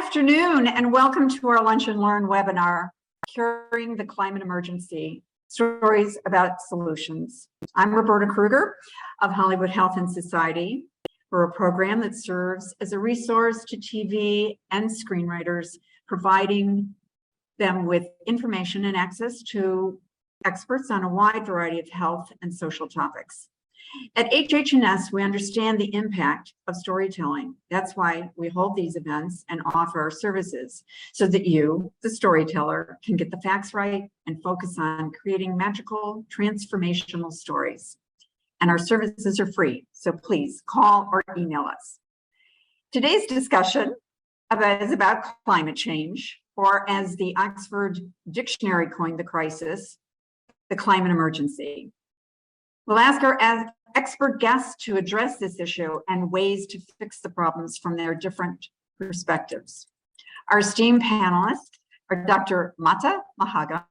afternoon and welcome to our Lunch and Learn webinar, Curing the Climate Emergency, Stories About Solutions. I'm Roberta Kruger of Hollywood Health and Society. We're a program that serves as a resource to TV and screenwriters, providing them with information and access to experts on a wide variety of health and social topics. At HH&S, we understand the impact of storytelling. That's why we hold these events and offer our services so that you, the storyteller, can get the facts right and focus on creating magical, transformational stories. And our services are free, so please call or email us. Today's discussion is about climate change, or as the Oxford Dictionary coined the crisis, the climate emergency. We'll ask our expert guests to address this issue and ways to fix the problems from their different perspectives. Our esteemed panelists are Dr. Mata Mahagam,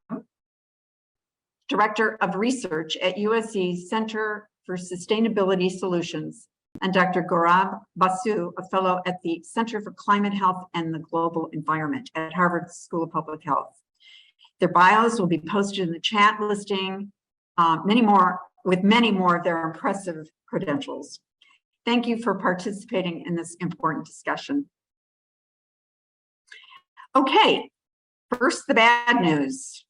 Director of Research at USC's Center for Sustainability Solutions, and Dr. Gaurab Basu, a fellow at the Center for Climate Health and the Global Environment at Harvard School of Public Health. Their bios will be posted in the chat, listing many more of their impressive credentials. Thank you for participating in this important discussion. Okay, first the bad news.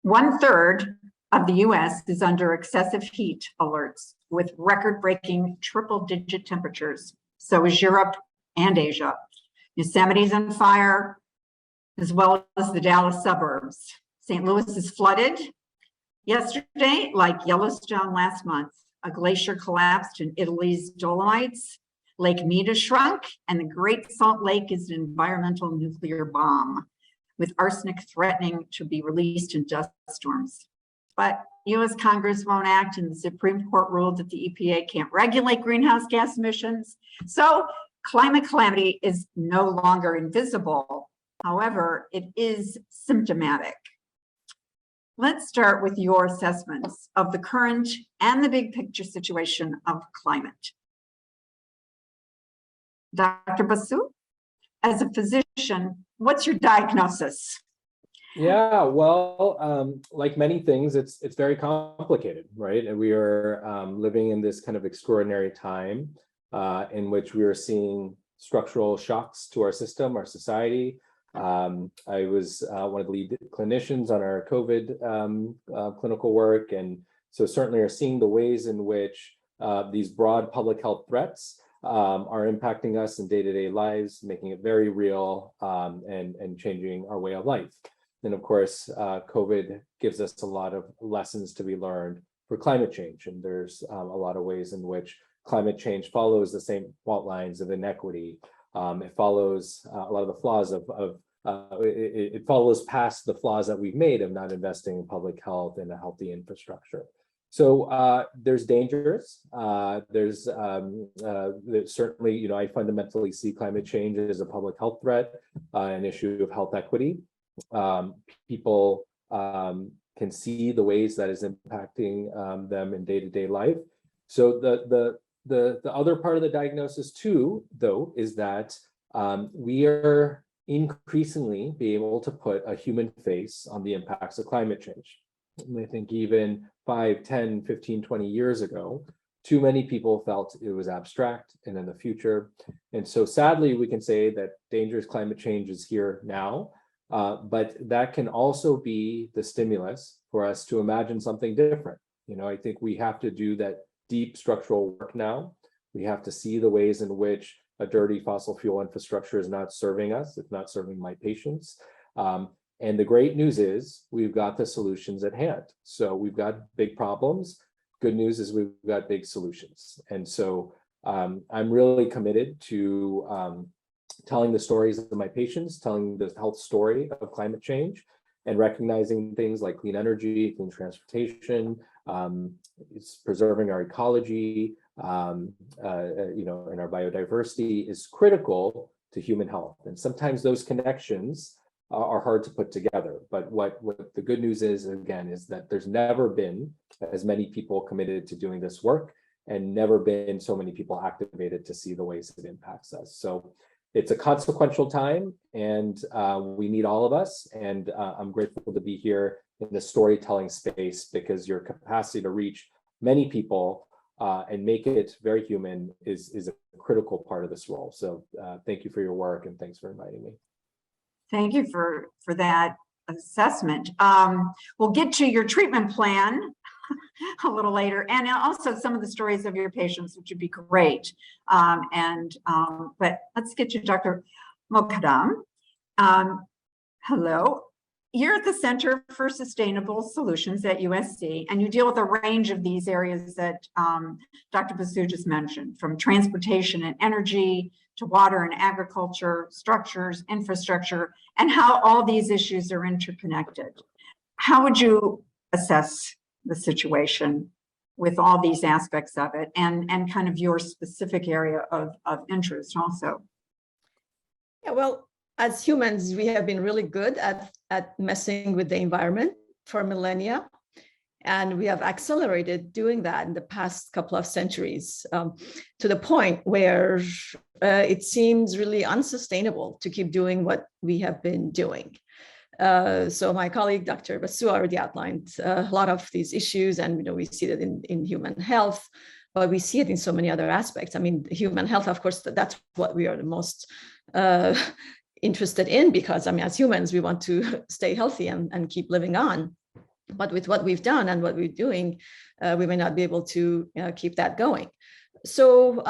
1/3 of the US is under excessive heat alerts with record-breaking triple-digit temperatures. So is Europe and Asia. Yosemite's on fire, as well as the Dallas suburbs. St. Louis is flooded. Yesterday, like Yellowstone last month, a glacier collapsed in Italy's Dolomites, Lake Mead shrunk, and the Great Salt Lake is an environmental nuclear bomb, with arsenic threatening to be released in dust storms. But US Congress won't act, and the Supreme Court ruled that the EPA can't regulate greenhouse gas emissions. So climate calamity is no longer invisible. However, it is symptomatic. Let's start with your assessments of the current and the big picture situation of climate. Dr. Basu, as a physician, what's your diagnosis? Yeah, well, like many things, it's very complicated, right? And we are living in this kind of extraordinary time in which we are seeing structural shocks to our system, our society. I was one of the lead clinicians on our COVID clinical work, and so certainly are seeing the ways in which these broad public health threats are impacting us in day-to-day lives, making it very real and changing our way of life. And of course, COVID gives us a lot of lessons to be learned for climate change, and there's a lot of ways in which climate change follows the same fault lines of inequity. It follows a lot of the flaws it follows past the flaws that we've made of not investing in public health and a healthy infrastructure. So there's dangers. There's certainly, I fundamentally see climate change as a public health threat, an issue of health equity. People can see the ways that is impacting them in day-to-day life. So the other part of the diagnosis too, though, is that we are increasingly be able to put a human face on the impacts of climate change. And I think even 5, 10, 15, 20 years ago, too many people felt it was abstract and in the future. And so sadly, we can say that dangerous climate change is here now, but that can also be the stimulus for us to imagine something different. I think we have to do that deep structural work now. We have to see the ways in which a dirty fossil fuel infrastructure is not serving us, it's not serving my patients. And the great news is we've got the solutions at hand. So we've got big problems. Good news is we've got big solutions. And so I'm really committed to telling the stories of my patients, telling the health story of climate change, and recognizing things like clean energy, clean transportation, it's preserving our ecology, and our biodiversity is critical to human health. And sometimes those connections are hard to put together. But what the good news is, again, is that there's never been as many people committed to doing this work and never been so many people activated to see the ways it impacts us. So it's a consequential time, and we need all of us. And I'm grateful to be here in the storytelling space, because your capacity to reach many people and make it very human is a critical part of this role. So thank you for your work, and thanks for inviting me. Thank you for that assessment. We'll get to your treatment plan a little later, and also some of the stories of your patients, which would be great. But let's get to Dr. Mokaddam. Hello. You're at the Center for Sustainable Solutions at USC, and you deal with a range of these areas that Dr. Basu just mentioned, from transportation and energy to water and agriculture, structures, infrastructure, and how all these issues are interconnected. How would you assess the situation with all these aspects of it, and kind of your specific area of interest also? Yeah, well, as humans, we have been really good at messing with the environment for millennia. And we have accelerated doing that in the past couple of centuries, to the point where it seems really unsustainable to keep doing what we have been doing. So my colleague, Dr. Basu, already outlined a lot of these issues, and we see that in human health, but we see it in so many other aspects. I mean, human health, of course, that's what we are the most interested in, because as humans, we want to stay healthy and keep living on. But with what we've done and what we're doing, we may not be able to keep that going. So,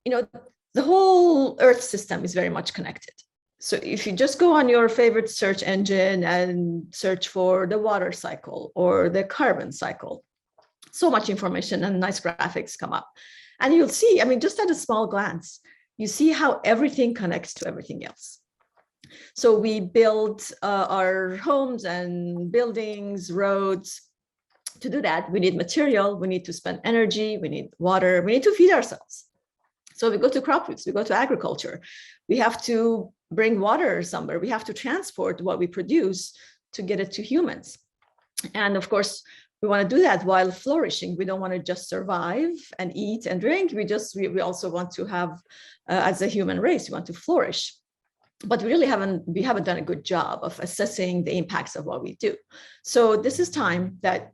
the whole Earth system is very much connected. So if you just go on your favorite search engine and search for the water cycle or the carbon cycle, so much information and nice graphics come up. And you'll see, just at a small glance, you see how everything connects to everything else. So we build our homes and buildings, roads. To do that, we need material, we need to spend energy, we need water, we need to feed ourselves. So we go to crop roots, we go to agriculture. We have to bring water somewhere. We have to transport what we produce to get it to humans. And of course, we want to do that while flourishing. We don't want to just survive and eat and drink. We also want to have, as a human race, we want to flourish. But we haven't done a good job of assessing the impacts of what we do. So this is time that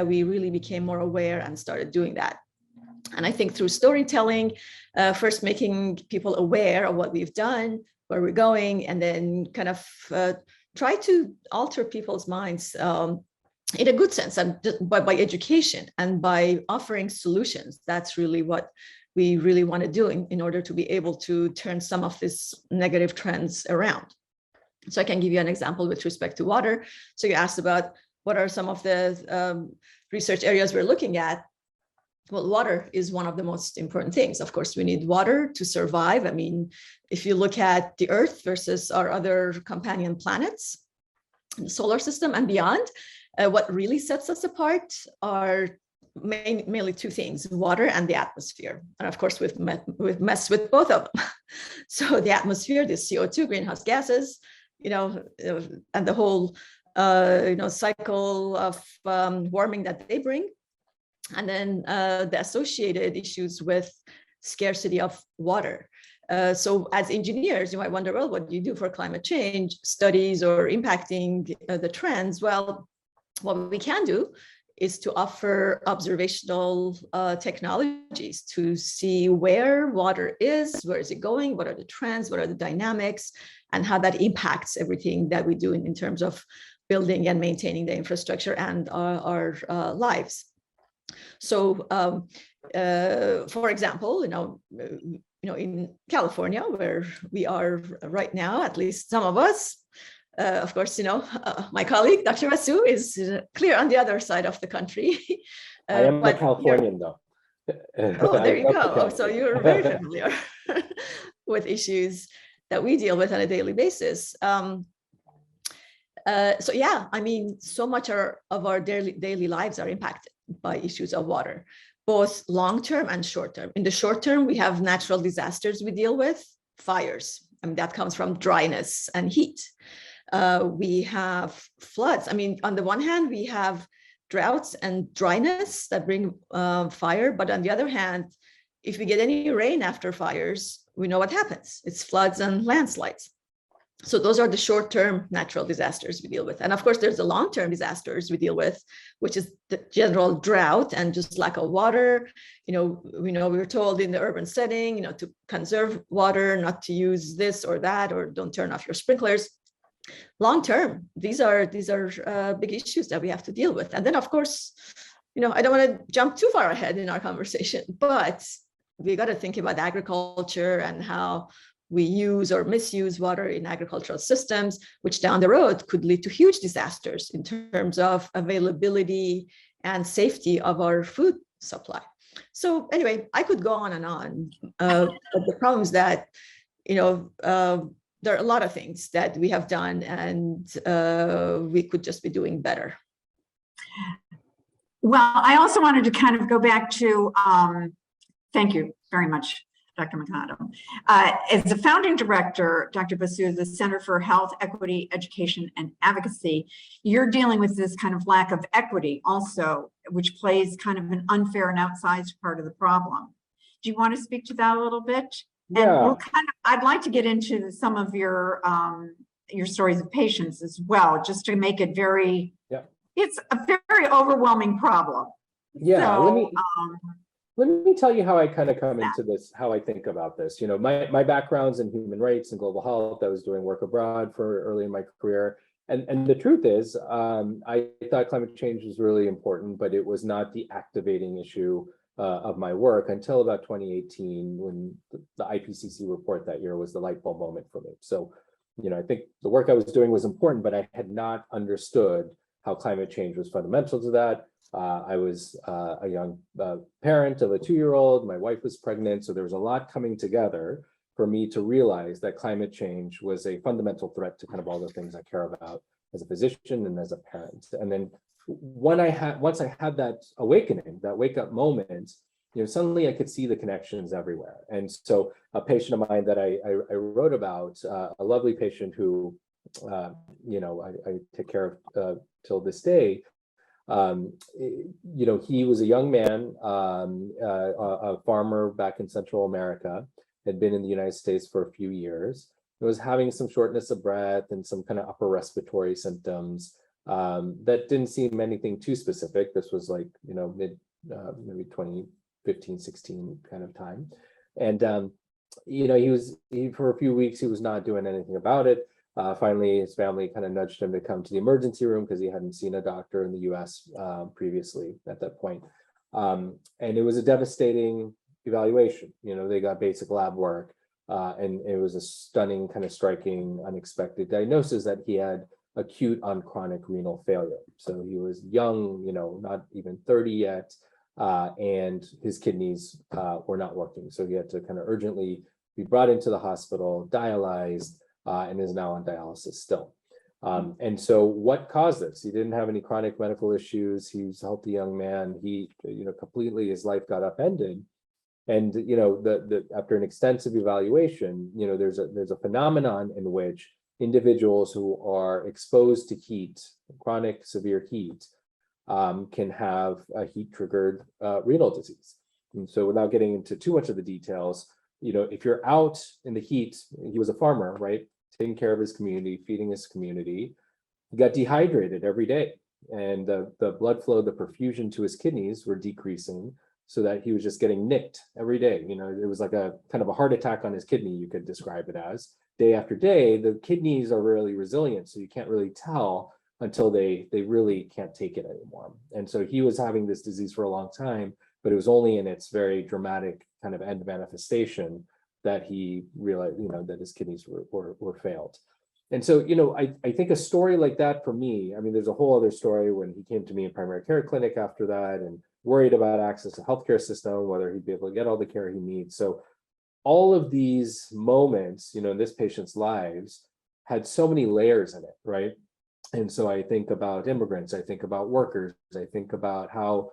we really became more aware and started doing that. And I think through storytelling, first making people aware of what we've done, where we're going, and then kind of try to alter people's minds in a good sense, and by education and by offering solutions. That's really what we really want to do in order to be able to turn some of these negative trends around. So I can give you an example with respect to water. So you asked about what are some of the research areas we're looking at. Well, water is one of the most important things. Of course, we need water to survive. If you look at the Earth versus our other companion planets, the solar system and beyond, what really sets us apart are mainly two things: water and the atmosphere. And of course, we've messed with both of them. So the atmosphere, the CO2, greenhouse gases, and the whole cycle of warming that they bring. And then the associated issues with scarcity of water. So as engineers, you might wonder, well, what do you do for climate change studies or impacting the trends? Well, what we can do is to offer observational technologies to see where water is, where is it going, what are the trends, what are the dynamics, and how that impacts everything that we do in terms of building and maintaining the infrastructure and our lives. So, for example, in California, where we are right now, at least some of us, of course, my colleague, Dr. Basu, is clear on the other side of the country. I am a Californian, though. Oh, there you go. Oh, so you're very familiar with issues that we deal with on a daily basis. So yeah, so much of our daily lives are impacted by issues of water, both long-term and short-term. In the short term, we have natural disasters we deal with, fires. That comes from dryness and heat. We have floods. On the one hand, we have droughts and dryness that bring fire, but on the other hand, if we get any rain after fires, we know what happens. It's floods and landslides. So those are the short-term natural disasters we deal with. And of course, there's the long-term disasters we deal with, which is the general drought and just lack of water. We were told in the urban setting, to conserve water, not to use this or that, or don't turn off your sprinklers. Long-term, these are big issues that we have to deal with. And then, of course, I don't want to jump too far ahead in our conversation, but we got to think about agriculture and how we use or misuse water in agricultural systems, which down the road could lead to huge disasters in terms of availability and safety of our food supply. So anyway, I could go on and on. But the problem is that, there are a lot of things that we have done and we could just be doing better. Well, I also wanted to kind of go back to, thank you very much, Dr. McAdam. As the founding director, Dr. Basu, of the Center for Health, Equity, Education, and Advocacy, you're dealing with this kind of lack of equity also, which plays kind of an unfair and outsized part of the problem. Do you want to speak to that a little bit? Yeah. And I'd like to get into some of your stories of patients as well, just to make it very, it's a very overwhelming problem. Yeah, so, let me tell you how I kind of come into this, how I think about this. My background's in human rights and global health. I was doing work abroad for early in my career. And the truth is, I thought climate change was really important, but it was not the activating issue of my work until about 2018, when the IPCC report that year was the light bulb moment for me. So, I think the work I was doing was important, but I had not understood how climate change was fundamental to that. I was a young parent of a 2-year-old. My wife was pregnant. So there was a lot coming together for me to realize that climate change was a fundamental threat to kind of all the things I care about as a physician and as a parent. And then once I had that awakening, that wake up moment, suddenly I could see the connections everywhere. And so a patient of mine that I wrote about, a lovely patient who, I take care of till this day, he was a young man, a farmer back in Central America, had been in the United States for a few years. He was having some shortness of breath and some kind of upper respiratory symptoms that didn't seem anything too specific. This was like, mid, maybe 2015, 16 kind of time. And, for a few weeks, he was not doing anything about it. Finally, his family kind of nudged him to come to the emergency room because he hadn't seen a doctor in the US previously at that point. And it was a devastating evaluation. They got basic lab work and it was a stunning, kind of striking, unexpected diagnosis that he had acute on chronic renal failure. So he was young, not even 30 yet, and his kidneys were not working. So he had to kind of urgently be brought into the hospital, dialyzed, and is now on dialysis still. And so what caused this? He didn't have any chronic medical issues. He was a healthy young man. He, completely, his life got upended. And, after an extensive evaluation, there's a phenomenon in which individuals who are exposed to heat, chronic severe heat, can have a heat-triggered renal disease. And so without getting into too much of the details, if you're out in the heat, he was a farmer, right? Taking care of his community, feeding his community, he got dehydrated every day. And the blood flow, the perfusion to his kidneys were decreasing so that he was just getting nicked every day. It was like a kind of a heart attack on his kidney, you could describe it as. Day after day, the kidneys are really resilient, so you can't really tell until they really can't take it anymore. And so he was having this disease for a long time, but it was only in its very dramatic kind of end manifestation that he realized, that his kidneys were failed. And so, I think a story like that for me, there's a whole other story when he came to me in primary care clinic after that and worried about access to healthcare system, whether he'd be able to get all the care he needs. So all of these moments, in this patient's lives had so many layers in it, right? And so I think about immigrants, I think about workers, I think about how,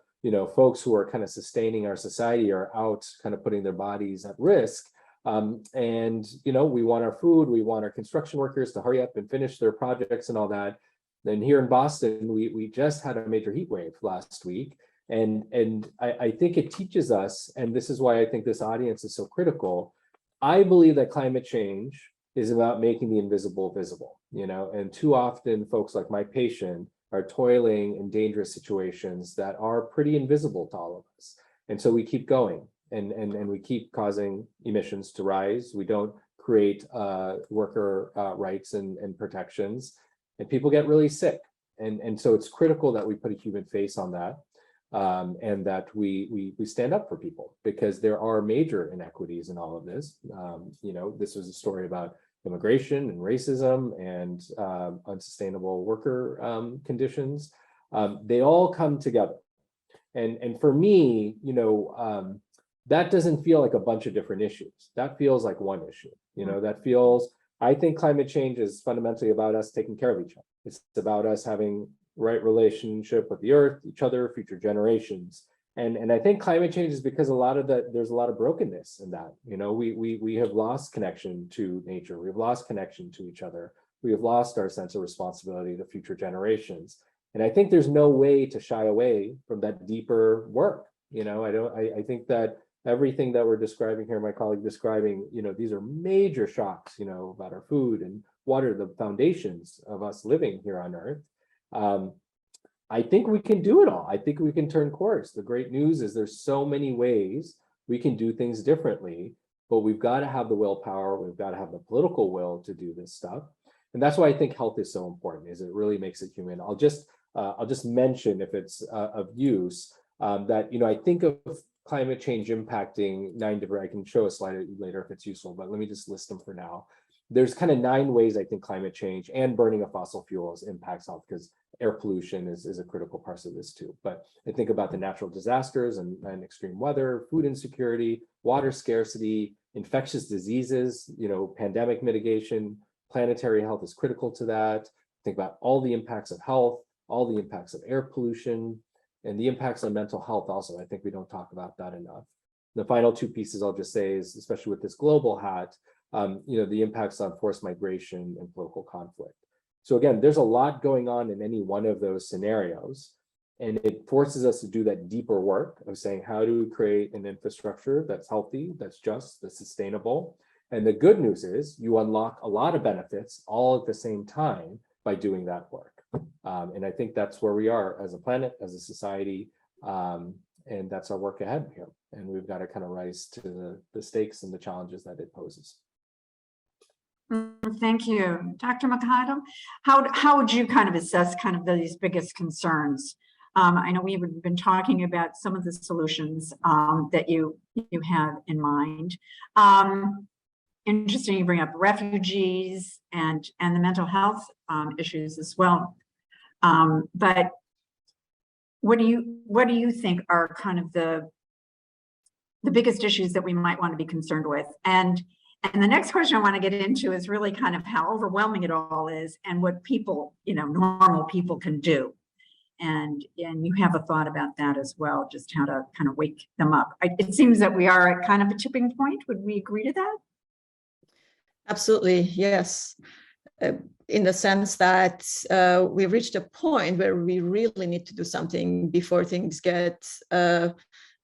folks who are kind of sustaining our society are out kind of putting their bodies at risk. And, we want our food, we want our construction workers to hurry up and finish their projects and all that. Then here in Boston, we just had a major heat wave last week. And I think it teaches us, and this is why I think this audience is so critical. I believe that climate change is about making the invisible visible, and too often folks like my patient are toiling in dangerous situations that are pretty invisible to all of us. And so we keep going and we keep causing emissions to rise. We don't create worker rights and protections, and people get really sick. And so it's critical that we put a human face on that, and that we stand up for people, because there are major inequities in all of this. This was a story about immigration and racism and unsustainable worker conditions. They all come together. And for me, that doesn't feel like a bunch of different issues. That feels like one issue. I think climate change is fundamentally about us taking care of each other. It's about us having right relationship with the earth, each other, future generations. And I think climate change is because there's a lot of brokenness in that. We have lost connection to nature. We've lost connection to each other. We have lost our sense of responsibility to future generations. And I think there's no way to shy away from that deeper work. I think that everything that we're describing here, my colleague describing, these are major shocks, about our food and water, the foundations of us living here on Earth. I think we can do it all. I think we can turn course. The great news is there's so many ways we can do things differently, but we've got to have the willpower. We've got to have the political will to do this stuff. And that's why I think health is so important, is it really makes it human. I'll just mention, if it's of use, that, I think of climate change impacting 9 different, I can show a slide later if it's useful, but let me just list them for now. There's kind of 9 ways I think climate change and burning of fossil fuels impacts health, because air pollution is a critical part of this too. But I think about the natural disasters and extreme weather, food insecurity, water scarcity, infectious diseases, pandemic mitigation, planetary health is critical to that. Think about all the impacts of health, all the impacts of air pollution, and the impacts on mental health also. I think we don't talk about that enough. The final 2 pieces I'll just say is, especially with this global hat, the impacts on forced migration and political conflict. So again, there's a lot going on in any one of those scenarios, and it forces us to do that deeper work of saying, how do we create an infrastructure that's healthy, that's just, that's sustainable? And the good news is you unlock a lot of benefits all at the same time by doing that work. And I think that's where we are as a planet, as a society, and that's our work ahead here. And we've got to kind of rise to the stakes and the challenges that it poses. Thank you. Dr. McAdam, how would you kind of assess kind of these biggest concerns? I know we've been talking about some of the solutions that you have in mind. Interesting you bring up refugees and the mental health issues as well. But what do you think are kind of the biggest issues that we might want to be concerned with? And the next question I want to get into is really kind of how overwhelming it all is, and what people, normal people can do. And you have a thought about that as well, just how to kind of wake them up. It seems that we are at kind of a tipping point. Would we agree to that? Absolutely, yes. In the sense that we've reached a point where we really need to do something before things get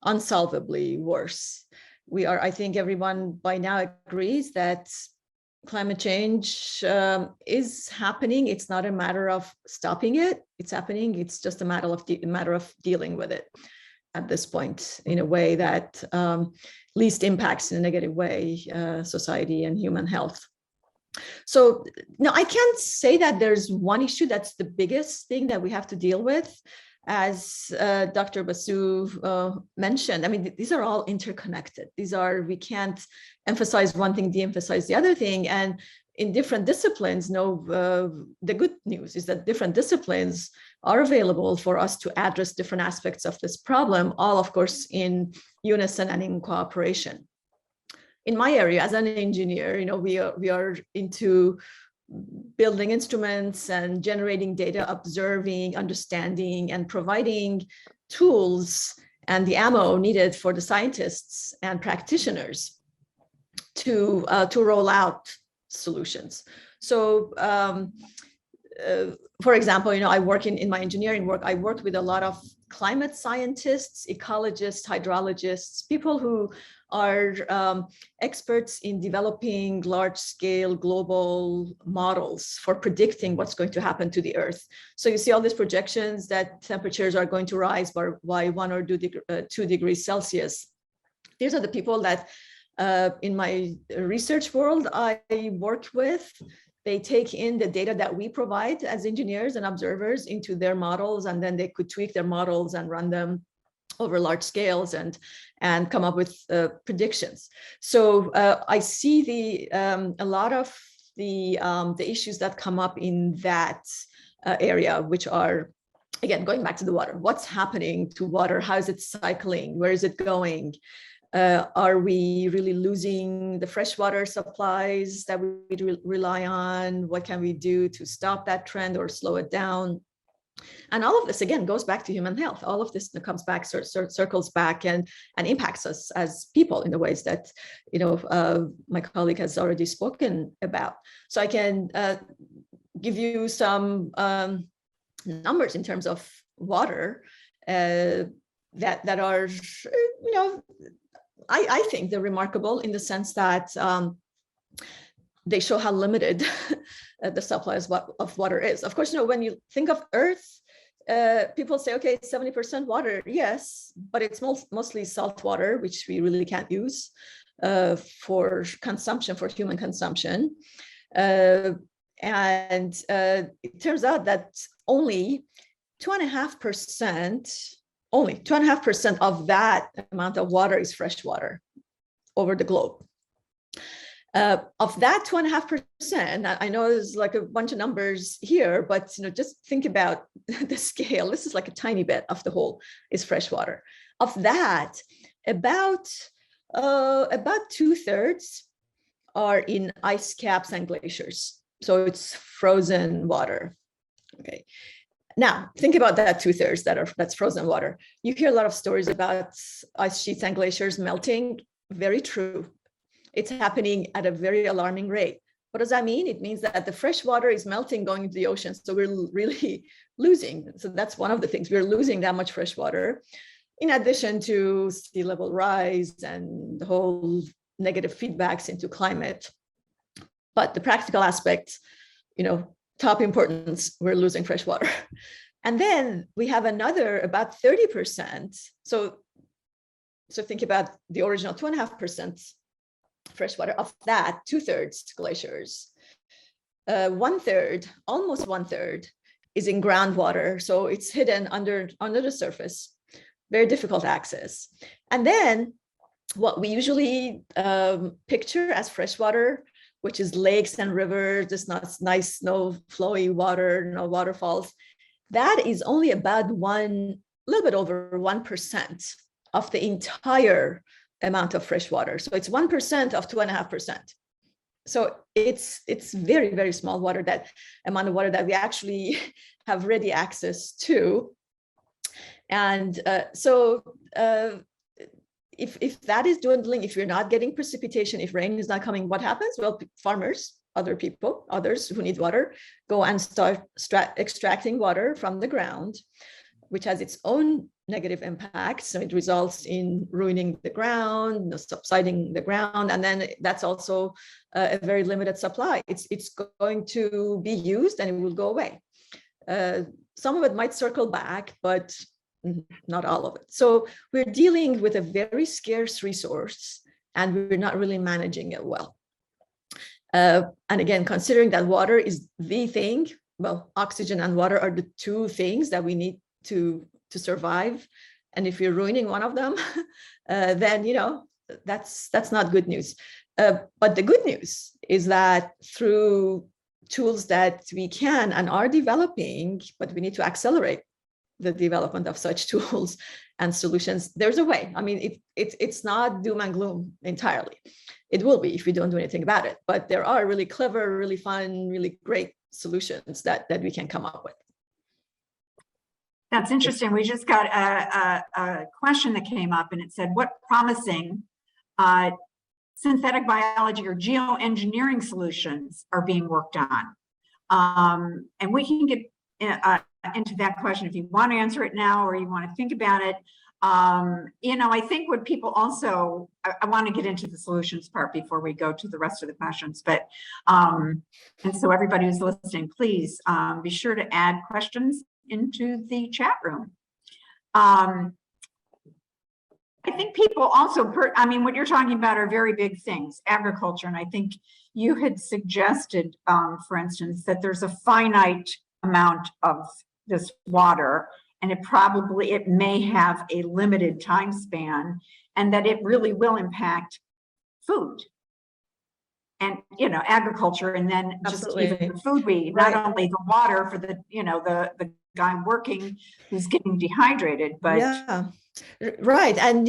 unsolvably worse. I think everyone by now agrees that climate change is happening. It's not a matter of stopping it. It's happening. It's just a matter of dealing with it at this point in a way that least impacts in a negative way society and human health. So no, I can't say that there's one issue that's the biggest thing that we have to deal with. As Dr. Basu mentioned, I mean, these are all interconnected. We can't emphasize one thing, de-emphasize the other thing. And in different disciplines, the good news is that different disciplines are available for us to address different aspects of this problem, all of course in unison and in cooperation. In my area, as an engineer, we are into building instruments and generating data, observing, understanding, and providing tools and the ammo needed for the scientists and practitioners to roll out solutions. So, for example, I work in my engineering work, I work with a lot of climate scientists, ecologists, hydrologists, people who are experts in developing large-scale global models for predicting what's going to happen to the Earth. So you see all these projections that temperatures are going to rise by 1 or 2 degrees Celsius. These are the people that in my research world I work with. They take in the data that we provide as engineers and observers into their models, and then they could tweak their models and run them over large scales and come up with predictions. So I see a lot of the issues that come up in that area, which are, again, going back to the water. What's happening to water? How is it cycling? Where is it going? Are we really losing the freshwater supplies that we rely on? What can we do to stop that trend or slow it down? And all of this, again, goes back to human health. All of this comes back, circles back and impacts us as people in the ways that, my colleague has already spoken about. So I can give you some numbers in terms of water that are, I think they're remarkable in the sense that they show how limited the supply of water is. Of course, when you think of Earth, people say, okay, 70% water, yes, but it's mostly salt water, which we really can't use for consumption, for human consumption. And it turns out that only 2.5% of that amount of water is fresh water over the globe. Of that 2.5%, I know there's like a bunch of numbers here, but just think about the scale. This is like a tiny bit of the whole is fresh water. Of that, about 2/3 are in ice caps and glaciers. So it's frozen water. Okay. Now, think about that 2/3 that's frozen water. You hear a lot of stories about ice sheets and glaciers melting. Very true. It's happening at a very alarming rate. What does that mean? It means that the fresh water is melting, going into the ocean. So we're really losing. So that's one of the things. We're losing that much fresh water, in addition to sea level rise and the whole negative feedbacks into climate. But the practical aspect, top importance, we're losing fresh water. And then we have another about 30%. So think about the original 2.5% fresh water. Of that, 2/3 glaciers. 1/3, almost 1/3, is in groundwater. So it's hidden under the surface, very difficult access. And then what we usually picture as freshwater, which is lakes and rivers, just nice, no flowy water, no waterfalls, that is only about a little bit over 1% of the entire amount of fresh water. So it's 1% of 2.5%. So it's very, very small water, that amount of water that we actually have ready access to. And if that is dwindling, if you're not getting precipitation, if rain is not coming, what happens? Well, farmers, others who need water, go and start extracting water from the ground, which has its own negative impacts. So it results in ruining the ground, subsiding the ground, and then that's also a very limited supply. It's going to be used and it will go away. Some of it might circle back, but not all of it. So we're dealing with a very scarce resource and we're not really managing it well. And again, considering that water is the thing, well, oxygen and water are the two things that we need to survive. And if you're ruining one of them, then, that's not good news. But the good news is that through tools that we can and are developing, but we need to accelerate the development of such tools and solutions, there's a way. I mean, it's not doom and gloom entirely. It will be if we don't do anything about it. But there are really clever, really fun, really great solutions that we can come up with. That's interesting. We just got a question that came up and it said, what promising synthetic biology or geoengineering solutions are being worked on? And we can get into that question if you want to answer it now or you want to think about it. I think what people also, I want to get into the solutions part before we go to the rest of the questions, but, and so everybody who's listening, please be sure to add questions into the chat room. I think people also, what you're talking about are very big things, agriculture. And I think you had suggested, for instance, that there's a finite amount of this water, and it may have a limited time span, and that it really will impact food and, agriculture, and then Absolutely. just even the food we eat, not only the water for the, the guy working who's getting dehydrated, but yeah, right. And,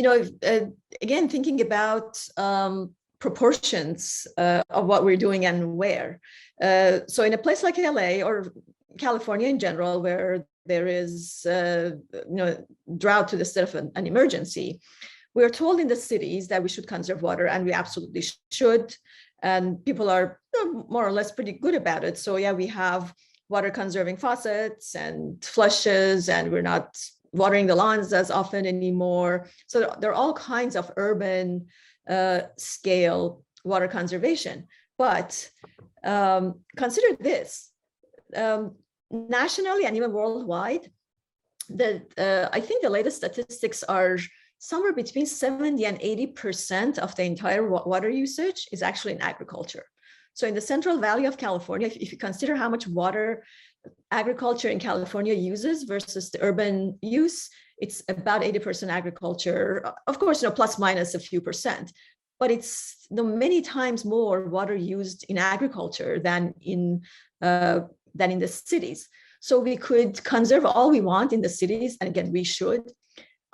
again, thinking about proportions of what we're doing and where. So in a place like LA or California in general, where there is, drought to the state of an emergency, we are told in the cities that we should conserve water, and we absolutely should. And people are more or less pretty good about it. So yeah, we have water conserving faucets and flushes, and we're not watering the lawns as often anymore. So there are all kinds of urban scale water conservation. But consider this, nationally and even worldwide, I think the latest statistics are somewhere between 70 and 80% of the entire water usage is actually in agriculture. So in the Central Valley of California, if you consider how much water agriculture in California uses versus the urban use, it's about 80% agriculture, of course, plus minus a few percent, but it's many times more water used in agriculture than in the cities. So we could conserve all we want in the cities, and again, we should,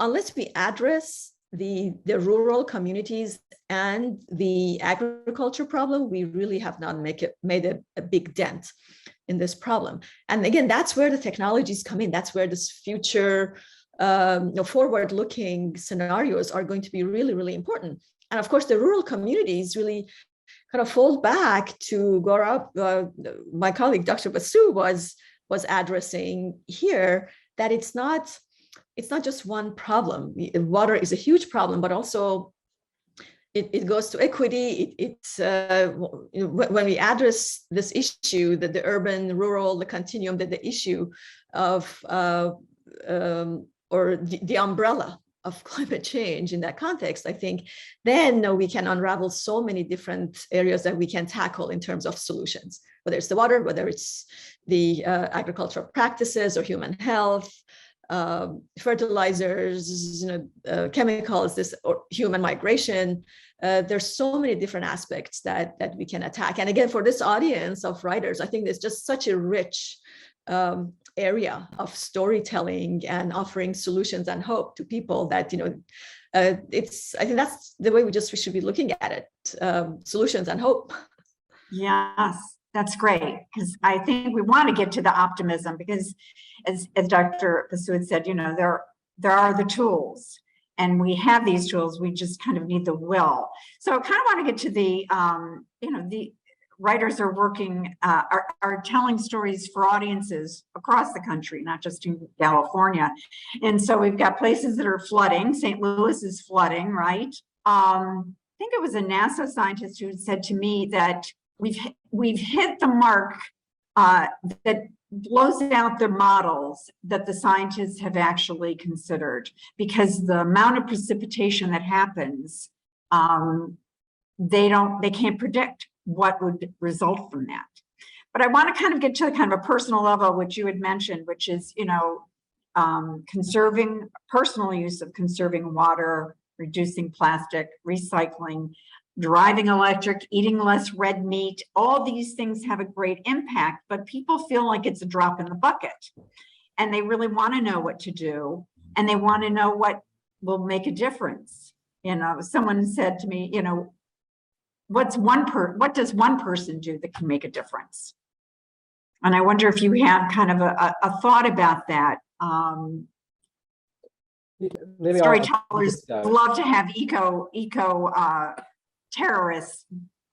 unless we address the rural communities and the agriculture problem, we really have not made a big dent in this problem. And again, that's where the technologies come in. That's where this future forward-looking scenarios are going to be really, really important. And of course, the rural communities really kind of fall back to Gaurab, my colleague, Dr. Basu was addressing here, that it's not just one problem. Water is a huge problem, but also it goes to equity. When we address this issue, that the urban, rural, the continuum, that the issue of or the umbrella of climate change in that context, I think then we can unravel so many different areas that we can tackle in terms of solutions, whether it's the water, whether it's the agricultural practices or human health, fertilizers, chemicals, or human migration. There's so many different aspects that we can attack. And again, for this audience of writers, I think there's just such a rich area of storytelling and offering solutions and hope to people that, I think that's the way we should be looking at it, solutions and hope. Yes, that's great, because I think we want to get to the optimism, because as Dr. Basu had said, there are the tools, and we have these tools, we just kind of need the will. So I kind of want to get to the, the writers are working, are telling stories for audiences across the country, not just in California. And so we've got places that are flooding. St. Louis is flooding, right? I think it was a NASA scientist who said to me that we've hit the mark that blows out the models that the scientists have actually considered, because the amount of precipitation that happens, they can't predict what would result from that. But I want to kind of get to kind of a personal level, which you had mentioned, which is, conserving, personal use of conserving water, reducing plastic, recycling, driving electric, eating less red meat. All these things have a great impact, but people feel like it's a drop in the bucket, and they really want to know what to do, and they want to know what will make a difference. Someone said to me, what does one person do that can make a difference? And I wonder if you have kind of a thought about that. Maybe storytellers love to have eco terrorists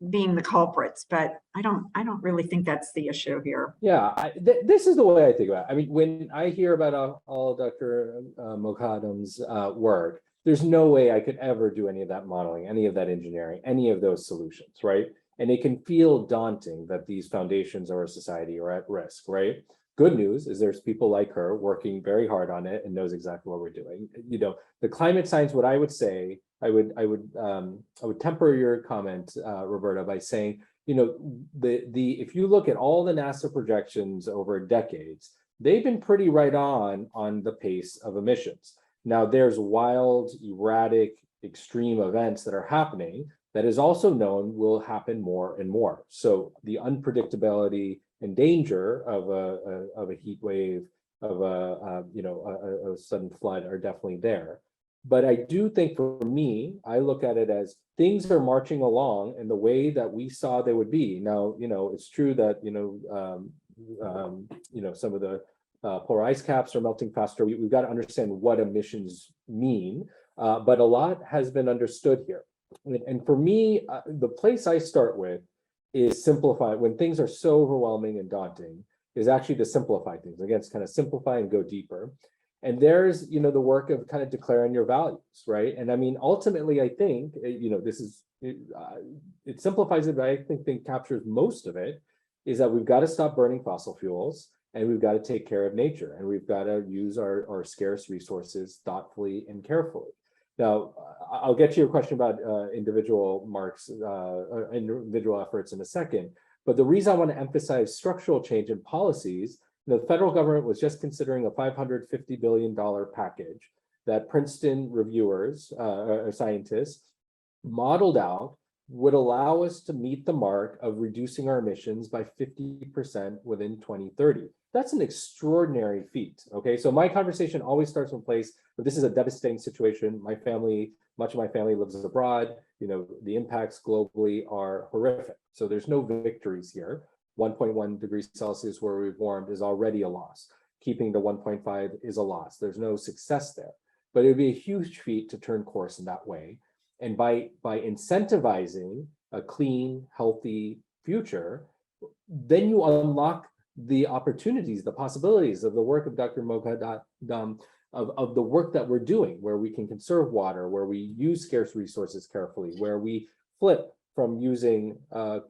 being the culprits, but I don't really think that's the issue here. Yeah, this is the way I think about it. I mean, when I hear about all Dr. Moghadam's work, there's no way I could ever do any of that modeling, any of that engineering, any of those solutions, right? And it can feel daunting that these foundations of our society are at risk, right? Good news is there's people like her working very hard on it and knows exactly what we're doing. You know, the climate science, what I would say, I would temper your comment, Roberta, by saying, you know, if you look at all the NASA projections over decades, they've been pretty right on the pace of emissions. Now, there's wild, erratic, extreme events that are happening that is also known will happen more and more. So the unpredictability and danger of a heat wave, of a sudden flood are definitely there. But I do think, for me, I look at it as things are marching along in the way that we saw they would be. Now, you know, it's true that, some of the polar ice caps are melting faster. We've got to understand what emissions mean, but a lot has been understood here. And for me, the place I start with is simplify. When things are so overwhelming and daunting, is actually to simplify things. Again, it's kind of simplify and go deeper. And there's, the work of kind of declaring your values, right? And I mean, ultimately, I think, it simplifies it, but I think captures most of it, is that we've got to stop burning fossil fuels, and we've got to take care of nature, and we've got to use our scarce resources thoughtfully and carefully. Now, I'll get to your question about individual efforts in a second, but the reason I want to emphasize structural change in policies, the federal government was just considering a $550 billion package that Princeton reviewers, scientists, modeled out would allow us to meet the mark of reducing our emissions by 50% within 2030. That's an extraordinary feat, okay? So my conversation always starts from a place, but this is a devastating situation. Much of my family lives abroad. The impacts globally are horrific. So there's no victories here. 1.1 degrees Celsius where we've warmed is already a loss. Keeping the 1.5 is a loss. There's no success there. But it would be a huge feat to turn course in that way. And by incentivizing a clean, healthy future, then you unlock the opportunities, the possibilities of the work of Dr. Moghadam, of the work that we're doing, where we can conserve water, where we use scarce resources carefully, where we flip from using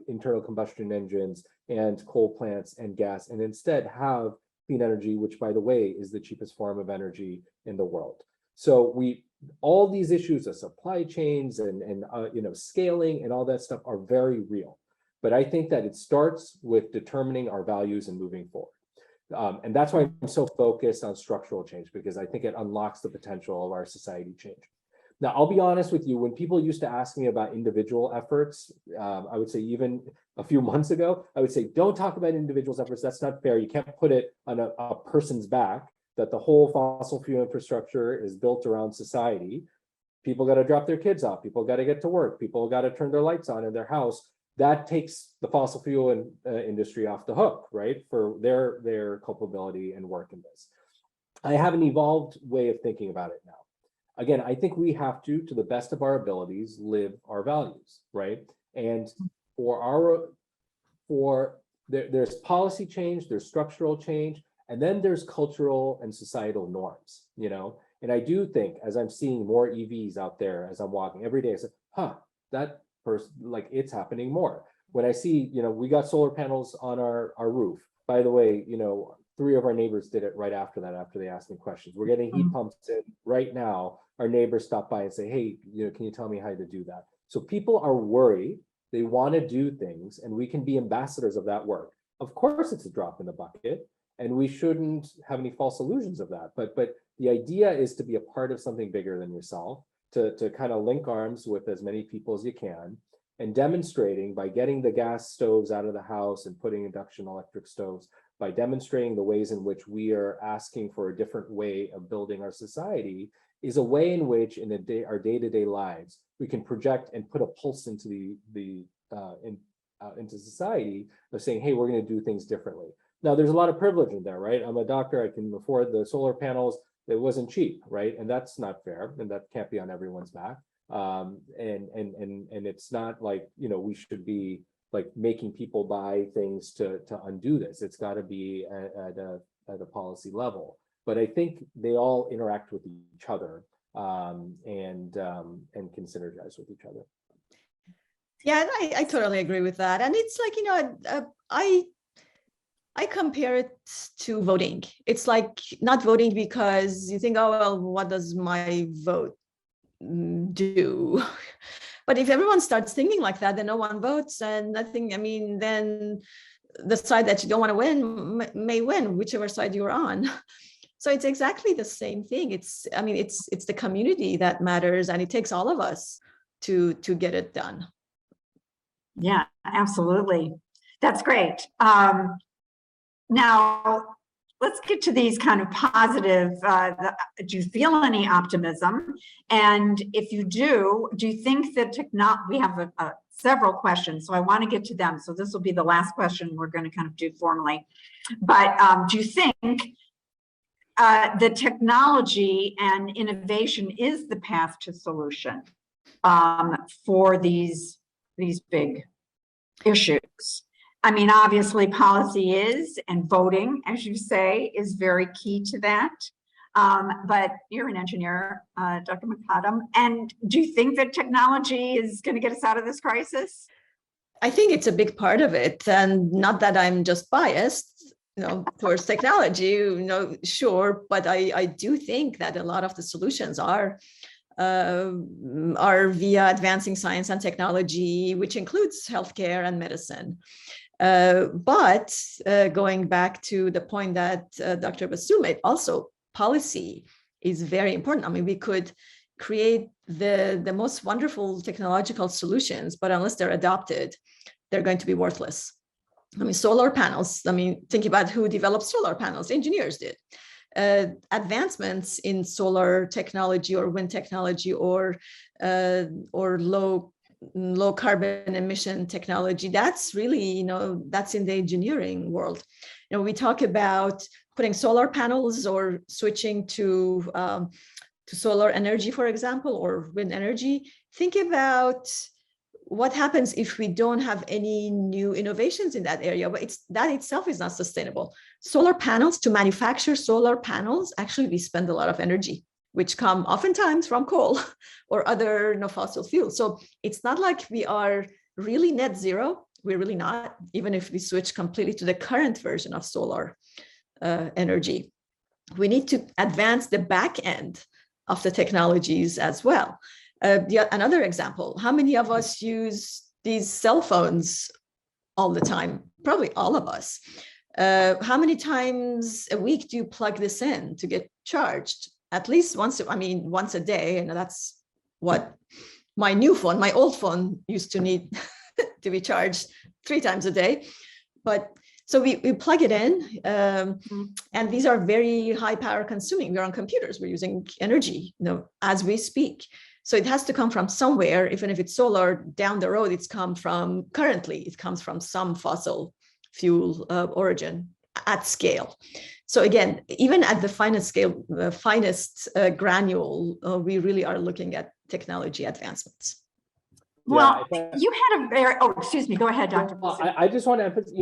internal combustion engines and coal plants and gas, and instead have clean energy, which, by the way, is the cheapest form of energy in the world. So all these issues of supply chains and scaling and all that stuff are very real. But I think that it starts with determining our values and moving forward. And that's why I'm so focused on structural change, because I think it unlocks the potential of our society change. Now, I'll be honest with you, when people used to ask me about individual efforts, I would say even a few months ago, I would say, don't talk about individuals' efforts. That's not fair. You can't put it on a person's back, that the whole fossil fuel infrastructure is built around society. People got to drop their kids off. People got to get to work. People got to turn their lights on in their house. That takes the fossil fuel industry off the hook, right, for their culpability and work in this. I have an evolved way of thinking about it now. Again, I think we have to the best of our abilities, live our values, right? And there's policy change, there's structural change, and then there's cultural and societal norms, And I do think, as I'm seeing more EVs out there, as I'm walking every day, I say, that person, like, it's happening more. When I see, we got solar panels on our roof. By the way, 3 of our neighbors did it right after that, after they asked me questions. We're getting heat pumps in right now. Our neighbors stop by and say, hey, can you tell me how to do that? So people are worried. They want to do things, and we can be ambassadors of that work. Of course, it's a drop in the bucket, and we shouldn't have any false illusions of that. But the idea is to be a part of something bigger than yourself, to kind of link arms with as many people as you can, and demonstrating by getting the gas stoves out of the house and putting induction electric stoves, by demonstrating the ways in which we are asking for a different way of building our society, is a way in which our day-to-day lives, we can project and put a pulse into into society of saying, hey, we're going to do things differently. Now, there's a lot of privilege in there, right? I'm a doctor, I can afford the solar panels. It wasn't cheap, right? And that's not fair, and that can't be on everyone's back. And it's not like, we should be like making people buy things to undo this. It's got to be at a policy level. But I think they all interact with each other, and can synergize with each other. Yeah, I totally agree with that. And it's like, I compare it to voting. It's like not voting because you think, oh, well, what does my vote do? But if everyone starts thinking like that, then no one votes. And then the side that you don't want to win may win, whichever side you're on. So it's exactly the same thing. It's the community that matters, and it takes all of us to get it done. Yeah, absolutely. That's great. Now, let's get to these kind of positive. Do you feel any optimism? And if you do you think that we have several questions, so I want to get to them. So this will be the last question we're going to kind of do formally. But do you think the technology and innovation is the path to solution for these big issues? I mean, obviously policy is, and voting, as you say, is very key to that. But you're an engineer, Dr. McAdam, and do you think that technology is going to get us out of this crisis? I think it's a big part of it, and not that I'm just biased, towards technology, sure, but I do think that a lot of the solutions are via advancing science and technology, which includes healthcare and medicine. But going back to the point that Dr. Basu made, also policy is very important. I mean, we could create the most wonderful technological solutions, but unless they're adopted, they're going to be worthless. I mean, solar panels, think about who developed solar panels. Engineers did. Advancements in solar technology or wind technology or low carbon emission technology, that's really, that's in the engineering world. We talk about putting solar panels or switching to solar energy, for example, or wind energy. Think about what happens if we don't have any new innovations in that area, but that itself is not sustainable. Solar panels, to manufacture solar panels, actually we spend a lot of energy, which come oftentimes from coal or other fossil fuels. So it's not like we are really net zero. We're really not, even if we switch completely to the current version of solar energy. We need to advance the back end of the technologies as well. Another example, how many of us use these cell phones all the time? Probably all of us. How many times a week do you plug this in to get charged? At least once a day, and that's what my old phone used to need to be charged 3 times a day. But so we plug it in, and these are very high power consuming. We're on computers, we're using energy, as we speak. So it has to come from somewhere, even if it's solar, down the road, it comes from some fossil fuel origin at scale. So again, even at the finest scale, the finest granule, we really are looking at technology advancements. Well, you had a very, excuse me, go ahead, Dr. I just want to emphasize,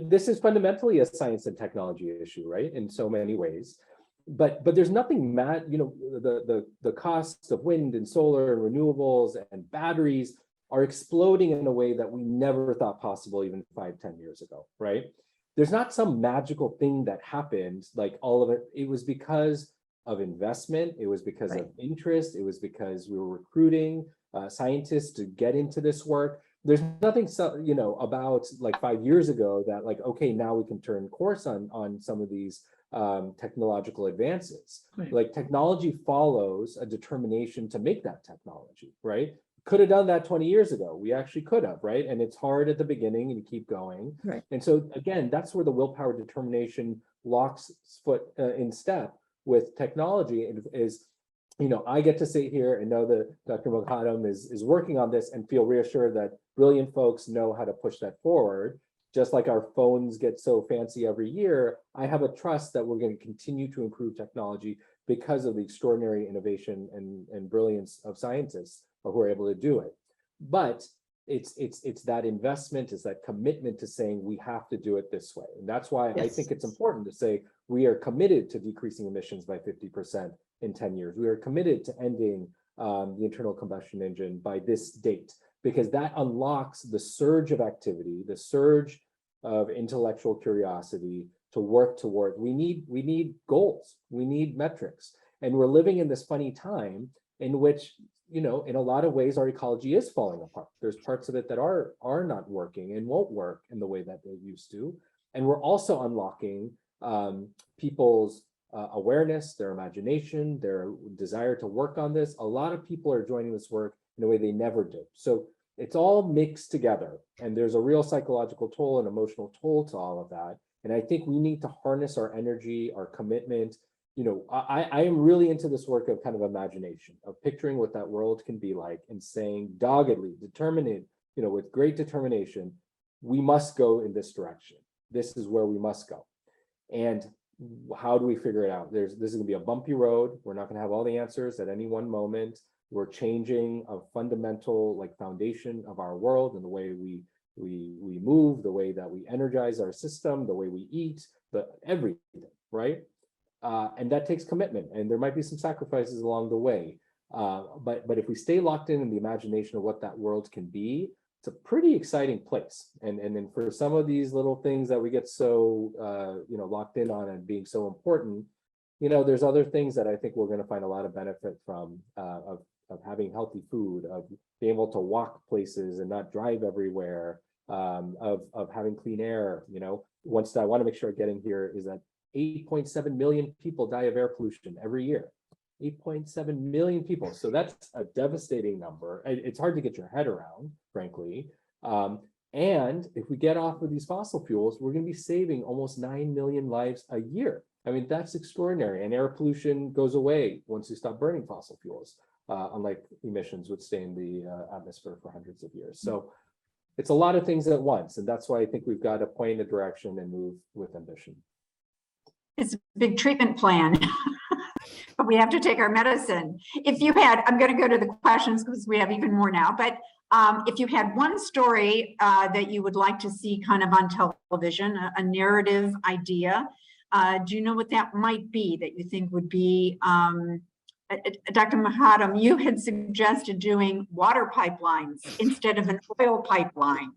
this is fundamentally a science and technology issue, right? In so many ways. But there's nothing the costs of wind and solar and renewables and batteries are exploding in a way that we never thought possible even 5-10 years ago, right? There's not some magical thing that happened, like all of it. It was because of investment. It was because of interest. It was because we were recruiting scientists to get into this work. There's nothing, about like 5 years ago that like, okay, now we can turn course on some of these technological advances. Right. Like technology follows a determination to make that technology, right? Could have done that 20 years ago. We actually could have, right? And it's hard at the beginning and you keep going. Right. And so again, that's where the willpower determination locks foot in step with technology is, I get to sit here and know that Dr. McAdam is working on this and feel reassured that brilliant folks know how to push that forward. Just like our phones get so fancy every year, I have a trust that we're going to continue to improve technology because of the extraordinary innovation and brilliance of scientists who are able to do it. But it's that investment, it's that commitment to saying we have to do it this way. And that's why I think it's important to say we are committed to decreasing emissions by 50% in 10 years. We are committed to ending the internal combustion engine by this date, because that unlocks the surge of activity, the surge of intellectual curiosity to work toward. We need goals, we need metrics. And we're living in this funny time in which, in a lot of ways, our ecology is falling apart. There's parts of it that are not working and won't work in the way that they used to. And we're also unlocking people's awareness, their imagination, their desire to work on this. A lot of people are joining this work in a way they never did. So it's all mixed together, and there's a real psychological toll and emotional toll to all of that. And I think we need to harness our energy, our commitment. I am really into this work of kind of imagination, of picturing what that world can be like and saying doggedly, determined, with great determination, we must go in this direction. This is where we must go. And how do we figure it out? This is going to be a bumpy road. We're not going to have all the answers at any one moment. We're changing a fundamental foundation of our world and the way we move, the way that we energize our system, the way we eat, everything, right? And that takes commitment, and there might be some sacrifices along the way. But if we stay locked in the imagination of what that world can be, it's a pretty exciting place. And then for some of these little things that we get so locked in on and being so important, there's other things that I think we're going to find a lot of benefit from, of having healthy food, of being able to walk places and not drive everywhere, of having clean air. Once I want to make sure I get in here is that 8.7 million people die of air pollution every year. 8.7 million people. So that's a devastating number. It's hard to get your head around, frankly. And if we get off of these fossil fuels, we're going to be saving almost 9 million lives a year. I mean, that's extraordinary. And air pollution goes away once you stop burning fossil fuels, unlike emissions which stay in the atmosphere for hundreds of years. So it's a lot of things at once. And that's why I think we've got to point a direction and move with ambition. It's a big treatment plan, but we have to take our medicine. If you had, I'm going to go to the questions because we have even more now, but if you had one story that you would like to see kind of on television, a narrative idea, do you know what that might be that you think would be, Dr. Mahadam, you had suggested doing water pipelines instead of an oil pipeline.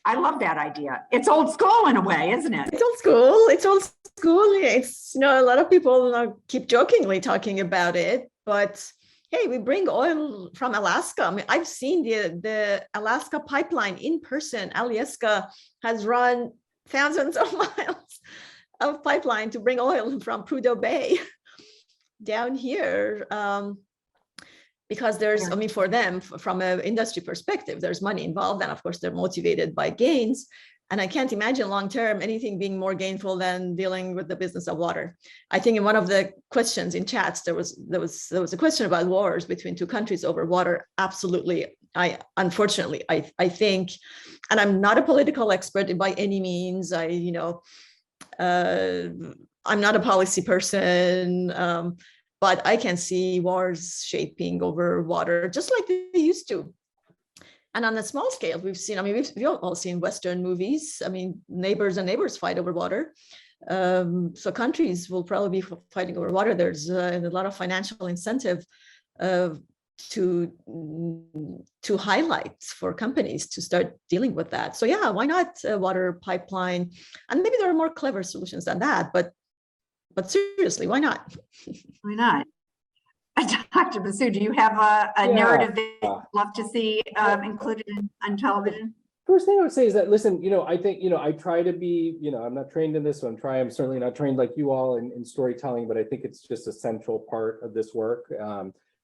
I love that idea. It's old school in a way, isn't it? It's old school. It's old school. It's, a lot of people keep jokingly talking about it, but hey, we bring oil from Alaska. I mean, I've seen the Alaska pipeline in person. Alaska has run thousands of miles of pipeline to bring oil from Prudhoe Bay down here. Because there's, for them, from an industry perspective, there's money involved. And of course, they're motivated by gains. And I can't imagine long-term anything being more gainful than dealing with the business of water. I think in one of the questions in chats, there was a question about wars between two countries over water. Absolutely. Unfortunately, I think, and I'm not a political expert by any means. I'm not a policy person. But I can see wars shaping over water, just like they used to. And on a small scale, we've all seen Western movies. I mean, neighbors and neighbors fight over water. So countries will probably be fighting over water. There's a lot of financial incentive to highlight for companies to start dealing with that. So yeah, why not a water pipeline? And maybe there are more clever solutions than that, but seriously, why not? Why not? Dr. Basu, do you have a narrative that you'd love to see included on television? First thing I would say is that, listen, I think, I try to be, I'm not trained in this, so I'm certainly not trained like you all in storytelling, but I think it's just a central part of this work.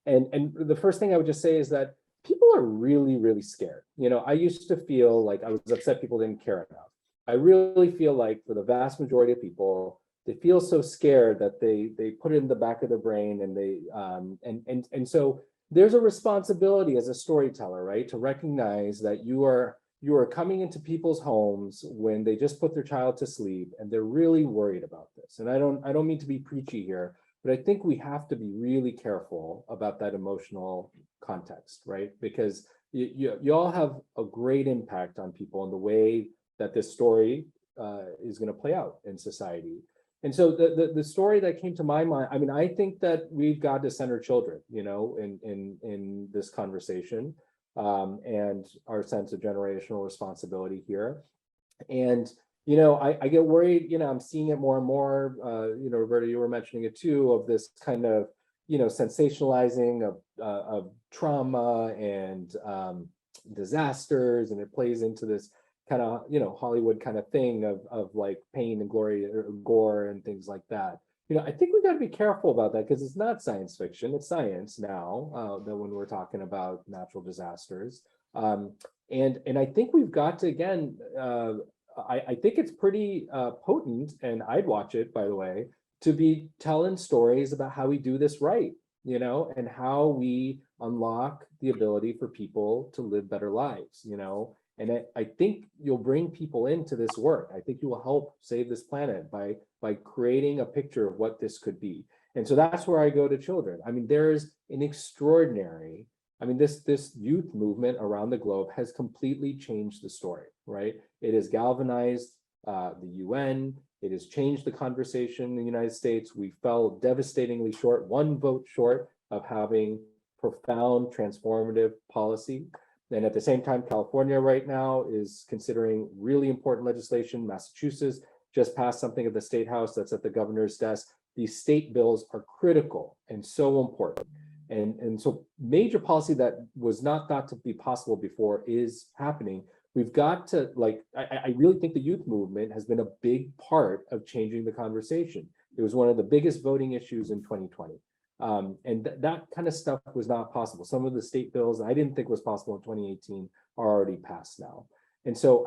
And the first thing I would just say is that people are really, really scared. I used to feel like I was upset people didn't care enough. I really feel like for the vast majority of people, they feel so scared that they put it in the back of their brain, and they and so there's a responsibility as a storyteller, right, to recognize that you are coming into people's homes when they just put their child to sleep and they're really worried about this. And I don't mean to be preachy here, but I think we have to be really careful about that emotional context, right? Because you all have a great impact on people in the way that this story is going to play out in society. And so the story that came to my mind, I mean, I think that we've got to center children, you know, in this conversation, and our sense of generational responsibility here. And, you know, I get worried, you know, I'm seeing it more and more, you know, Roberta, you were mentioning it too, of this kind of, you know, sensationalizing of trauma and disasters, and it plays into this kind of, you know, Hollywood kind of thing of like pain and glory or gore and things like that. You know, I think we got to be careful about that, because it's not science fiction, it's science now, that when we're talking about natural disasters. And I think we've got to, again, I think it's pretty potent, and I'd watch it, by the way, to be telling stories about how we do this right, you know, and how we unlock the ability for people to live better lives, you know. And I think you'll bring people into this work. I think you will help save this planet by creating a picture of what this could be. And so that's where I go to children. I mean, there's an extraordinary, I mean, this youth movement around the globe has completely changed the story, right? It has galvanized the UN. It has changed the conversation in the United States. We fell devastatingly short, one vote short of having profound transformative policy. And at the same time, California right now is considering really important legislation. Massachusetts just passed something at the State House that's at the governor's desk. These state bills are critical and so important. And so major policy that was not thought to be possible before is happening. We've got to, like, I really think the youth movement has been a big part of changing the conversation. It was one of the biggest voting issues in 2020. And that kind of stuff was not possible. Some of the state bills I didn't think was possible in 2018 are already passed now. And so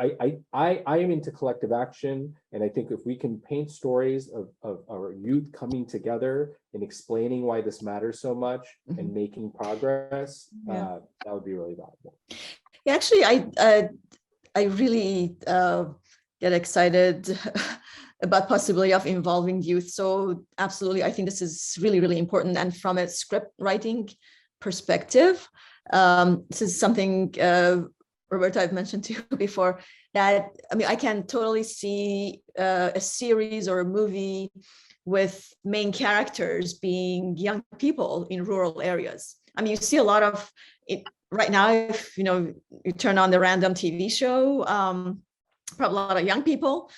I am into collective action. And I think if we can paint stories of our youth coming together and explaining why this matters so much and making progress, that would be really valuable. Yeah, actually, I really get excited about possibility of involving youth. So absolutely, I think this is really, really important. And from a script writing perspective, this is something, Roberta, I've mentioned to you before, that, I mean, I can totally see a series or a movie with main characters being young people in rural areas. I mean, you see a lot of it right now. If, you know, you turn on the random TV show, probably a lot of young people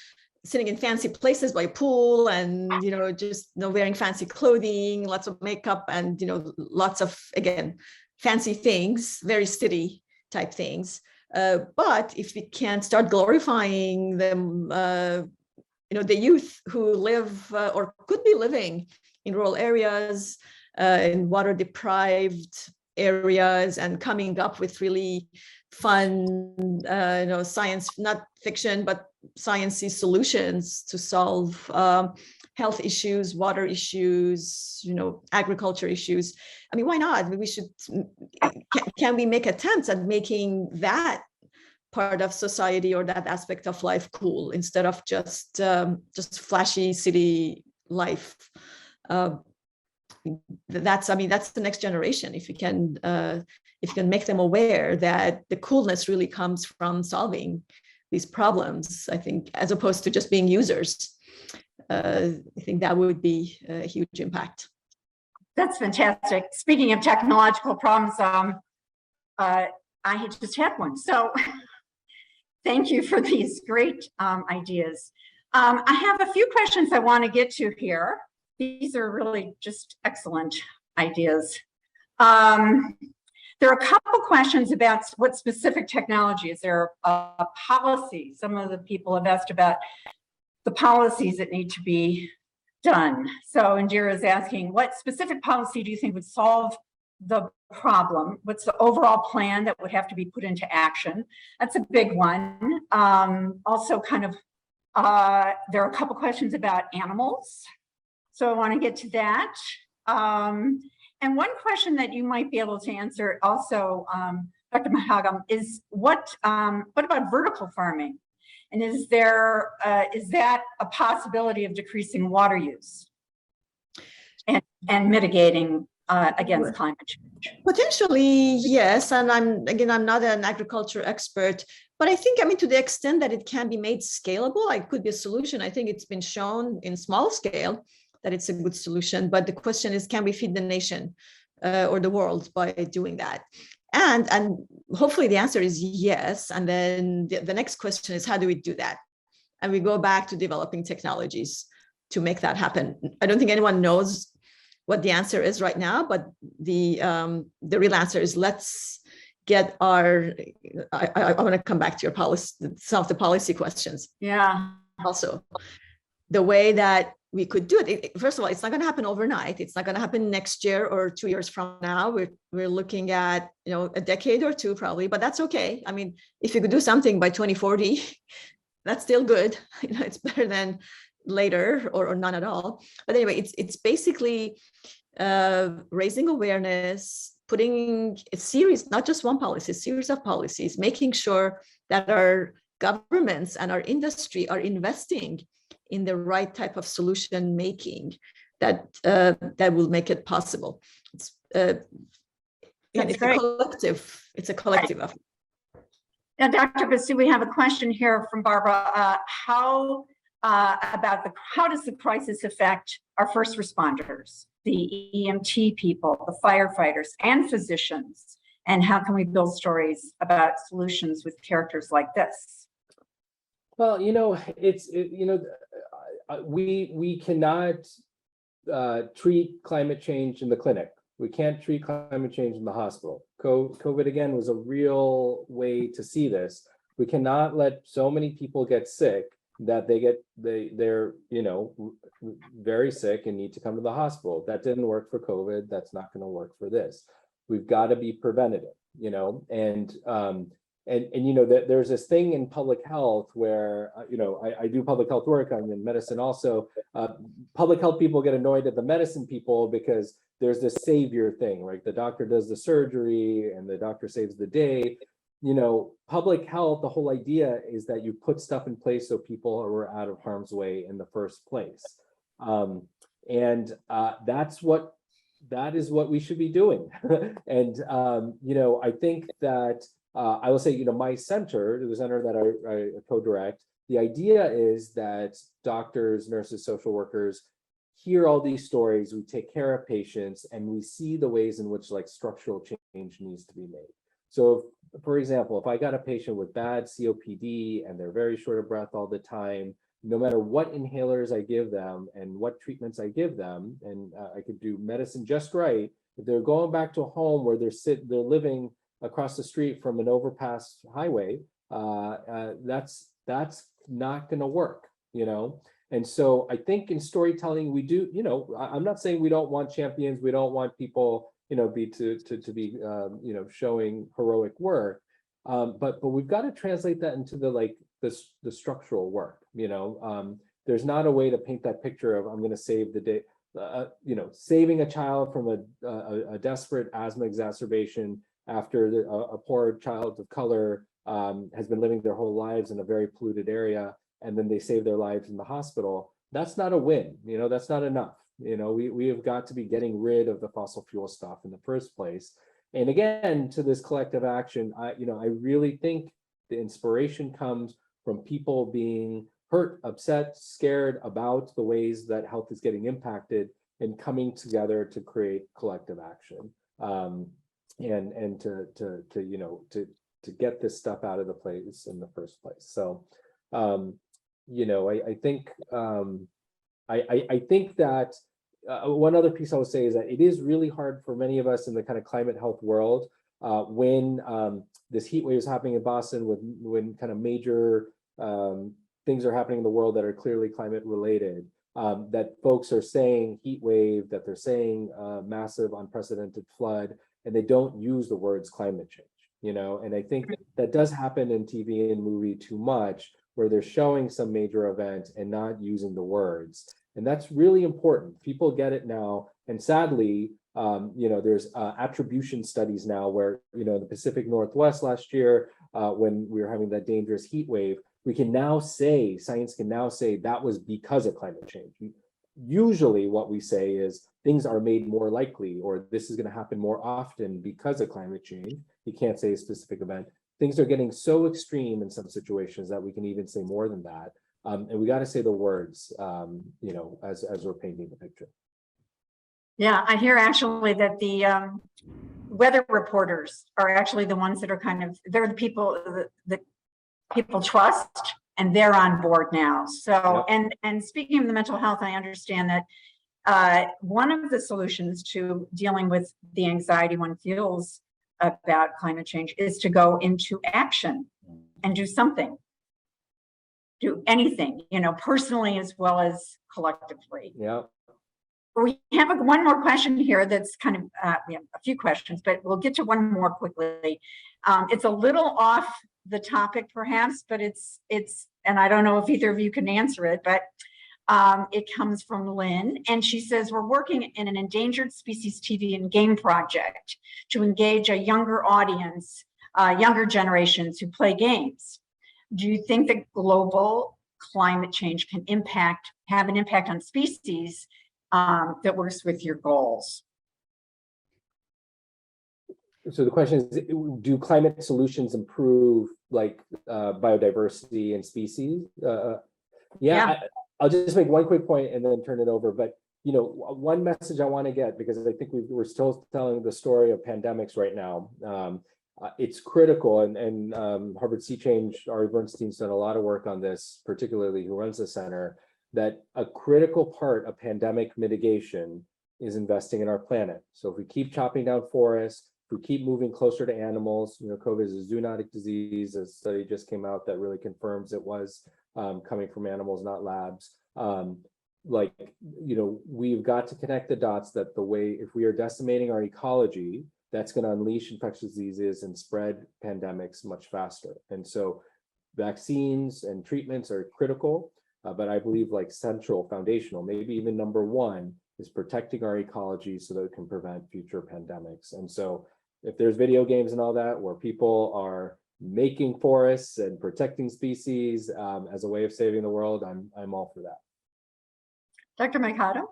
sitting in fancy places by a pool, and, you know, just, you know, wearing fancy clothing, lots of makeup, and, you know, lots of, again, fancy things, very city type things. But if we can start glorifying them, you know, the youth who live or could be living in rural areas, in water deprived areas, and coming up with really fun, you know, science, not fiction, but sciencey solutions to solve health issues, water issues, you know, agriculture issues. I mean, why not? We should, can we make attempts at making that part of society or that aspect of life cool, instead of just flashy city life? That's, I mean, that's the next generation. If you can make them aware that the coolness really comes from solving these problems, I think, as opposed to just being users, I think that would be a huge impact. That's fantastic. Speaking of technological problems, I had just had one. So thank you for these great ideas. I have a few questions I want to get to here. These are really just excellent ideas. There are a couple questions about what specific technologies. There are policies. Some of the people have asked about the policies that need to be done. So Indira is asking, what specific policy do you think would solve the problem? What's the overall plan that would have to be put into action? That's a big one. Also kind of, there are a couple questions about animals. So I want to get to that. And one question that you might be able to answer also, Dr. Mahagam, is what about vertical farming? And is that a possibility of decreasing water use? And and mitigating against climate change? Potentially, yes. And I'm not an agriculture expert, but I think, to the extent that it can be made scalable, it could be a solution. I think it's been shown in small scale that it's a good solution. But the question is, can we feed the nation or the world by doing that? And hopefully the answer is yes. And then the next question is, how do we do that? And we go back to developing technologies to make that happen. I don't think anyone knows what the answer is right now, but the real answer is, let's get our, I want to come back to your policy, some of the policy questions. Yeah. Also, the way that we could do it, first of all, it's not going to happen overnight. It's not going to happen next year or 2 years from now. We're looking at, a decade or two probably, but that's okay. If you could do something by 2040, that's still good. It's better than later or none at all. But anyway, it's basically raising awareness, putting a series, not just one policy, a series of policies, making sure that our governments and our industry are investing in the right type of solution making that will make it possible. It's a collective. It's a collective effort. Now, Dr. Basu, we have a question here from Barbara. How does the crisis affect our first responders, the EMT people, the firefighters, and physicians? And how can we build stories about solutions with characters like this? Well, we cannot treat climate change in the clinic. We can't treat climate change in the hospital. COVID, again, was a real way to see this. We cannot let so many people get sick that they're very sick and need to come to the hospital. That didn't work for COVID. That's not going to work for this. We've got to be preventative, and there's this thing in public health where, I do public health work. I'm in medicine also. Public health people get annoyed at the medicine people because there's this savior thing, right? The doctor does the surgery and the doctor saves the day. Public health, the whole idea is that you put stuff in place so people are out of harm's way in the first place. That is what we should be doing. And, I think that I will say, my center, the center that I co-direct, the idea is that doctors, nurses, social workers hear all these stories, we take care of patients, and we see the ways in which structural change needs to be made. So, for example, if I got a patient with bad COPD and they're very short of breath all the time, no matter what inhalers I give them and what treatments I give them, and I could do medicine just right, if they're going back to a home where they're living across the street from an overpass highway, that's not going to work, And so I think in storytelling, we do, I'm not saying we don't want champions, we don't want people, to be, showing heroic work, but we've got to translate that into the structural work. There's not a way to paint that picture of I'm going to save the day, saving a child from a desperate asthma exacerbation after a poor child of color has been living their whole lives in a very polluted area, and then they save their lives in the hospital. That's not a win. That's not enough. We have got to be getting rid of the fossil fuel stuff in the first place. And again, to this collective action, I really think the inspiration comes from people being hurt, upset, scared about the ways that health is getting impacted, and coming together to create collective action, and to get this stuff out of the place in the first place. So, I think that one other piece I would say is that it is really hard for many of us in the kind of climate health world when this heat wave is happening in Boston, when kind of major things are happening in the world that are clearly climate related, that folks are saying heat wave, that they're saying massive unprecedented flood, and they don't use the words climate change, and I think that does happen in TV and movie too much, where they're showing some major event and not using the words. And that's really important. People get it now. And sadly, there's attribution studies now where, the Pacific Northwest last year, when we were having that dangerous heat wave, science can now say that was because of climate change. usually what we say is things are made more likely, or this is going to happen more often because of climate change. You can't say a specific event. Things are getting so extreme in some situations that we can even say more than that. And we got to say the words, as we're painting the picture. Yeah, I hear actually that the weather reporters are actually the ones that are they're the people that people trust, and they're on board now. So, Yep. and speaking of the mental health, I understand that one of the solutions to dealing with the anxiety one feels about climate change is to go into action and do something, do anything, personally as well as collectively. Yeah. We have one more question here that's we have a few questions, but we'll get to one more quickly. It's a little off the topic perhaps, but it's, and I don't know if either of you can answer it, but it comes from Lynn, and she says, we're working in an endangered species TV and game project to engage a younger audience, younger generations who play games. Do you think that global climate change can have an impact on species that works with your goals? So the question is, do climate solutions improve biodiversity and species? Yeah. I'll just make one quick point and then turn it over. But one message I want to get, because I think we're still telling the story of pandemics right now. It's critical, and Harvard Sea Change, Ari Bernstein's done a lot of work on this, particularly who runs the center, that a critical part of pandemic mitigation is investing in our planet. So if we keep chopping down forests, if we keep moving closer to animals, COVID is a zoonotic disease. A study just came out that really confirms it was coming from animals, not labs. We've got to connect the dots that if we are decimating our ecology, that's going to unleash infectious diseases and spread pandemics much faster. And so vaccines and treatments are critical, but I believe central, foundational, maybe even number one is protecting our ecology so that it can prevent future pandemics. And so if there's video games and all that where people are making forests and protecting species as a way of saving the world, I'm all for that. Dr. Mercado?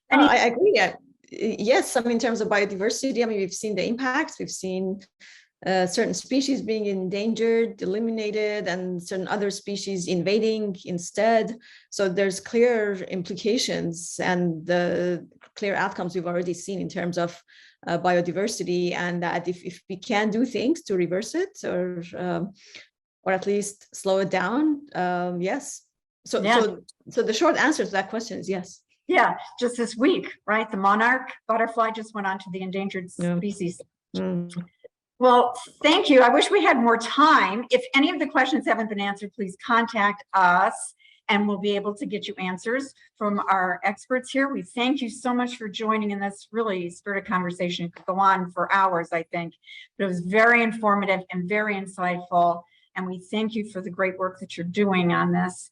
I agree. Yeah. Yes, in terms of biodiversity, we've seen the impacts. We've seen certain species being endangered, eliminated, and certain other species invading instead. So there's clear implications and the clear outcomes we've already seen in terms of biodiversity, and that if we can do things to reverse it or at least slow it down, yes. So the short answer to that question is yes. Yeah, just this week, right? The monarch butterfly just went on to the endangered species. Well, thank you. I wish we had more time. If any of the questions haven't been answered, please contact us and we'll be able to get you answers from our experts here. We thank you so much for joining in this really spirited conversation. It could go on for hours, I think, but it was very informative and very insightful. And we thank you for the great work that you're doing on this.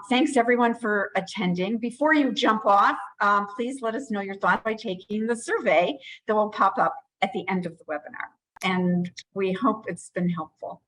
Thanks everyone for attending. Before you jump off, please let us know your thoughts by taking the survey that will pop up at the end of the webinar. And we hope it's been helpful.